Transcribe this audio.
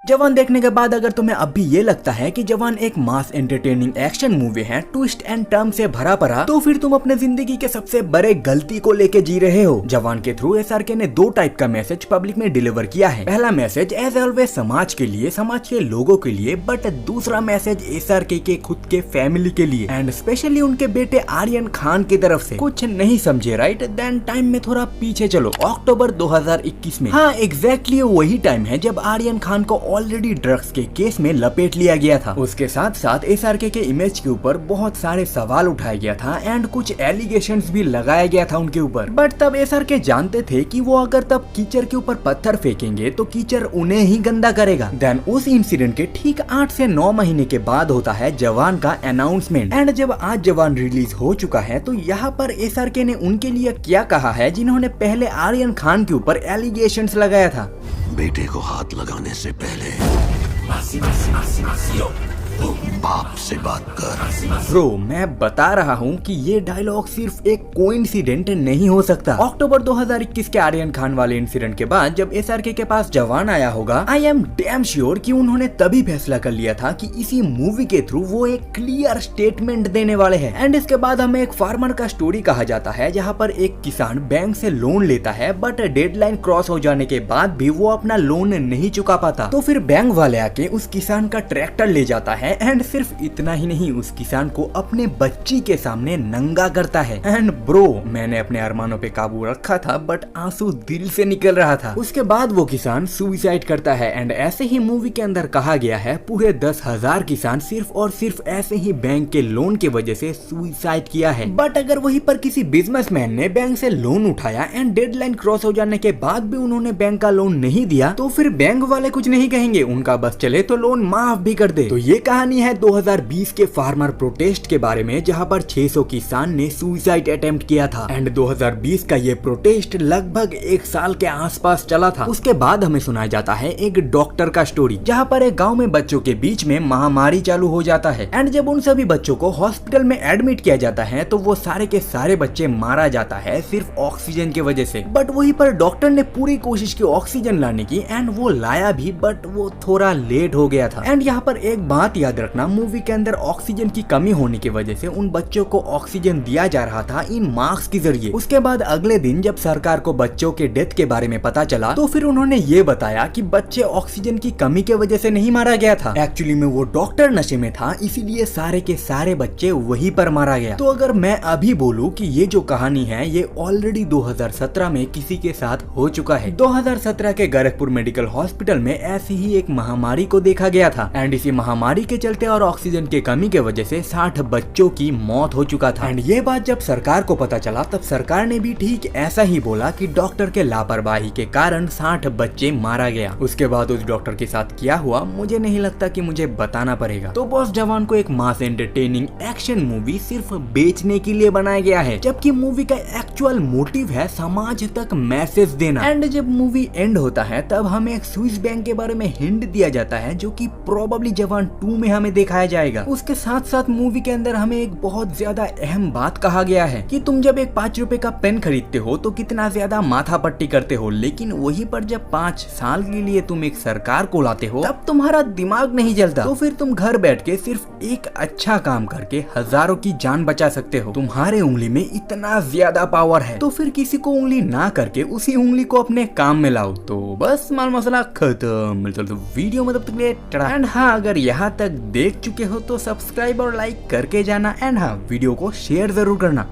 जवान देखने के बाद अगर तुम्हें अब भी ये लगता है कि जवान एक मास एंटरटेनिंग एक्शन मूवी है ट्विस्ट एंड टर्न से भरा पड़ा, तो फिर तुम अपने जिंदगी के सबसे बड़े गलती को लेके जी रहे हो। जवान के थ्रू एसआरके ने दो टाइप का मैसेज पब्लिक में डिलीवर किया है। पहला मैसेज एज ऑलवेज समाज के लिए, समाज के लोगों के लिए, बट दूसरा मैसेज एसआरके के खुद के फैमिली के लिए एंड स्पेशली उनके बेटे आर्यन खान की तरफ से। कुछ नहीं समझे राइट? देन टाइम में थोड़ा पीछे चलो, अक्टूबर 2021 में। हाँ एग्जैक्टली वही टाइम है जब आर्यन खान को ऑलरेडी ड्रग्स के केस में लपेट लिया गया था। उसके साथ साथ एसआरके के इमेज के ऊपर बहुत सारे सवाल उठाया गया था एंड कुछ एलिगेशंस भी लगाया गया था उनके ऊपर। बट तब एसआरके जानते थे कि वो अगर तब कीचड़ के ऊपर पत्थर फेंकेंगे तो कीचड़ उन्हें ही गंदा करेगा। देन उस इंसिडेंट के ठीक 8 से 9 महीने के बाद होता है जवान का अनाउंसमेंट। एंड जब आज जवान रिलीज हो चुका है तो यहाँ पर एसआरके ने उनके लिए क्या कहा है जिन्होंने पहले आर्यन खान के ऊपर एलिगेशंस लगाया था। बेटे को हाथ लगाने से पहले बाप से बात कर। ब्रो मैं बता रहा हूँ कि ये डायलॉग सिर्फ एक कोइंसिडेंट नहीं हो सकता। अक्टूबर 2021 के आर्यन खान वाले इंसिडेंट के बाद जब एसआरके के पास जवान आया होगा, आई एम डैम श्योर कि उन्होंने तभी फैसला कर लिया था कि इसी मूवी के थ्रू वो एक क्लियर स्टेटमेंट देने वाले हैं। एंड इसके बाद हमें एक फार्मर का स्टोरी कहा जाता है जहाँ पर एक किसान बैंक से लोन लेता है बट डेडलाइन क्रॉस हो जाने के बाद भी वो अपना लोन नहीं चुका पाता। तो फिर बैंक वाले आके उस किसान का ट्रैक्टर ले जाता है एंड सिर्फ इतना ही नहीं, उस किसान को अपने बच्ची के सामने नंगा करता है। एंड ब्रो मैंने अपने अरमानों पे काबू रखा था बट आंसू दिल से निकल रहा था। उसके बाद वो किसान सुसाइड करता है एंड ऐसे ही मूवी के अंदर कहा गया है पूरे 10,000 किसान सिर्फ और सिर्फ ऐसे ही बैंक के लोन की वजह से सुसाइड किया है। बट अगर वहीं पर किसी बिजनेसमैन ने बैंक से लोन उठाया एंड डेडलाइन क्रॉस हो जाने के बाद भी उन्होंने बैंक का लोन नहीं दिया तो फिर बैंक वाले कुछ नहीं कहेंगे, उनका बस चले तो लोन माफ भी कर दे। तो ये कहानी है 2020 के फार्मर प्रोटेस्ट के बारे में जहां पर 600 किसान ने सुसाइड अटेम्प्ट किया था। एंड 2020 का ये प्रोटेस्ट लगभग 1 साल के आसपास चला था। उसके बाद हमें सुनाया जाता है एक डॉक्टर का स्टोरी जहां पर एक गांव में बच्चों के बीच में महामारी चालू हो जाता है एंड जब उन सभी बच्चों को हॉस्पिटल में एडमिट किया जाता है तो वो सारे के सारे बच्चे मारा जाता है सिर्फ ऑक्सीजन की वजह से। बट वहीं पर डॉक्टर ने पूरी कोशिश की ऑक्सीजन लाने की एंड वो लाया भी बट वो थोड़ा लेट हो गया था। एंड यहाँ पर एक बात याद रखना, मूवी के अंदर ऑक्सीजन की कमी होने की वजह से उन बच्चों को ऑक्सीजन दिया जा रहा था इन मास्क के जरिए। उसके बाद अगले दिन जब सरकार को बच्चों के डेथ के बारे में पता चला तो फिर उन्होंने ये बताया कि बच्चे ऑक्सीजन की कमी की वजह से नहीं मारा गया था, एक्चुअली में वो डॉक्टर नशे में था इसीलिए सारे के सारे बच्चे वहीं पर मारा गया। तो अगर मैं अभी बोलूं कि ये जो कहानी है ये ऑलरेडी 2017 में किसी के साथ हो चुका है। 2017 के गोरखपुर मेडिकल हॉस्पिटल में ऐसी ही एक महामारी को देखा गया था एंड इसी महामारी के चलते और ऑक्सीजन की कमी के वजह से 60 बच्चों की मौत हो चुका था। एंड ये बात जब सरकार को पता चला तब सरकार ने भी ठीक ऐसा ही बोला कि डॉक्टर के लापरवाही के कारण 60 बच्चे मारा गया। उसके बाद उस डॉक्टर के साथ क्या हुआ मुझे नहीं लगता कि मुझे बताना पड़ेगा। तो बॉस जवान को एक मास एंटरटेनिंग एक्शन मूवी सिर्फ बेचने के लिए बनाया गया है, जबकि मूवी का एक्चुअल मोटिव है समाज तक मैसेज देना। एंड जब मूवी एंड होता है तब हमें एक स्विस बैंक के बारे में हिंट दिया जाता है जो कि प्रोबेबली जवान 2 में हमें दिखाया जाएगा। उसके साथ साथ मूवी के अंदर हमें एक बहुत ज्यादा अहम बात कहा गया है कि तुम जब एक 5 रुपए का पेन खरीदते हो तो कितना ज्यादा माथा पट्टी करते हो, लेकिन वहीं पर जब 5 साल के लिए तुम एक सरकार को लाते हो तब तुम्हारा दिमाग नहीं चलता। तो फिर तुम घर बैठ के सिर्फ एक अच्छा काम करके हजारों की जान बचा सकते हो। तुम्हारे उंगली में इतना ज्यादा पावर है तो फिर किसी को उंगली ना करके उसी उंगली को अपने काम में लाओ। तो बस माल मसला खत्म। तो वीडियो में तब तक लिए एंड हाँ अगर यहाँ तक देख चुके हो तो सब्सक्राइब और लाइक करके जाना एंड हाँ वीडियो को शेयर जरूर करना।